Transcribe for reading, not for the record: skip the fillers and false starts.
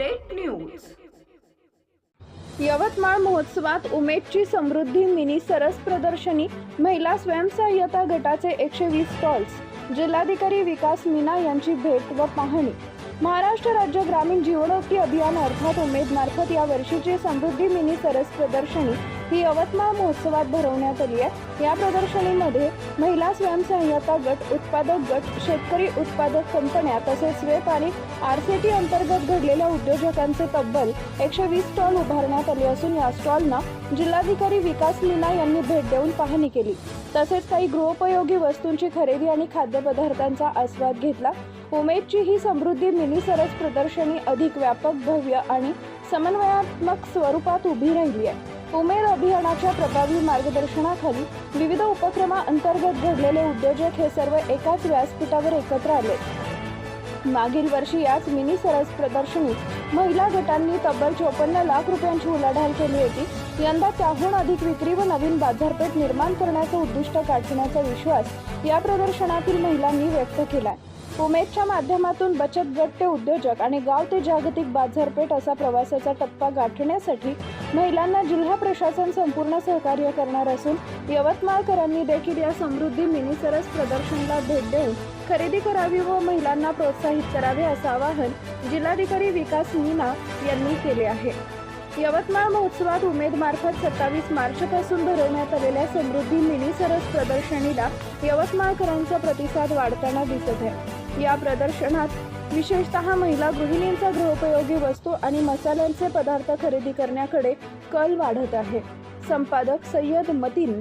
Update news. Yavatmal महोत्सवात उमेदची समृद्धी mini सरस प्रदर्शनी, महिला स्वयंसहाय्यता गटाचे 120 स्टॉल्स, जिल्हाधिकारी विकास मीना यांची भेट व पाहणी। महाराष्ट्र राज्य ग्रामीण जीवनोन्नती अभियान अर्थात उमेद मार्फत या वर्षीची समृद्धी मिनी सरस प्रदर्शनी ही यवतमाळ महोत्सवात भरवण्यात आली आहे। या प्रदर्शनीमध्ये महिला स्वयंसहाय्यता गट, उत्पादक गट, शेतकरी उत्पादक कंपन्या तसेच स्वेप आणि आरसीटी अंतर्गत घडलेल्या उद्योजकांचे तब्बल 120 स्टॉल उभारण्यात आले असून या स्टॉलना जिल्हाधिकारी विकास मीना यांनी भेट देऊन पाहणी केली। तसेच काही गृहोपयोगी वस्तूंची खरेदी आणि खाद्यपदार्थांचा आस्वाद घेतला। उमेदची ही समृद्धी मिनी सरस प्रदर्शनी अधिक व्यापक, भव्य आणि समन्वयात्मक स्वरूपात उभी राहिली आहे। उमेद अभियानाच्या प्रभावी मार्गदर्शनाखाली विविध उपक्रमांतर्गत घडलेले उद्योजक हे सर्व एकाच व्यासपीठावर एकत्र आले। मागील वर्षी याच मिनी सरस प्रदर्शनीत महिला गटांनी तब्बल 54 लाख रुपयांची उलाढाल केली होती। यंदा त्याहून अधिक विक्री व नवीन बाजारपेठ निर्माण करण्याचं उद्दिष्ट गाठण्याचा विश्वास या प्रदर्शनातील महिलांनी व्यक्त केला। उमेदच्या माध्यमातून बचत गट ते उद्योजक आणि गाव ते जागतिक बाजारपेठ असा प्रवासाचा टप्पा गाठण्यासाठी महिलांना जिल्हा प्रशासन संपूर्ण सहकार्य करणार असून यवतमाळकरांनी देखील या समृद्धी मिनी सरस प्रदर्शनाला भेट देऊन खरेदी करावी व महिलांना प्रोत्साहित करावे असं आवाहन जिल्हाधिकारी विकास मीना यांनी केले आहे। यवतमाळ महोत्सवात उमेद मार्फत 27 मार्चपासून भरवण्यात आलेल्या समृद्धी मिनी सरस प्रदर्शनीला यवतमाळकरांचा प्रतिसाद वाढताना दिसत आहे। या प्रदर्शनात विशेषतः महिला गृहिणींचा गृहोपयोगी वस्तू आणि मसाल्यांचे पदार्थ खरेदी करण्याकडे कल वाढत आहे। संपादक सय्यद मतीन।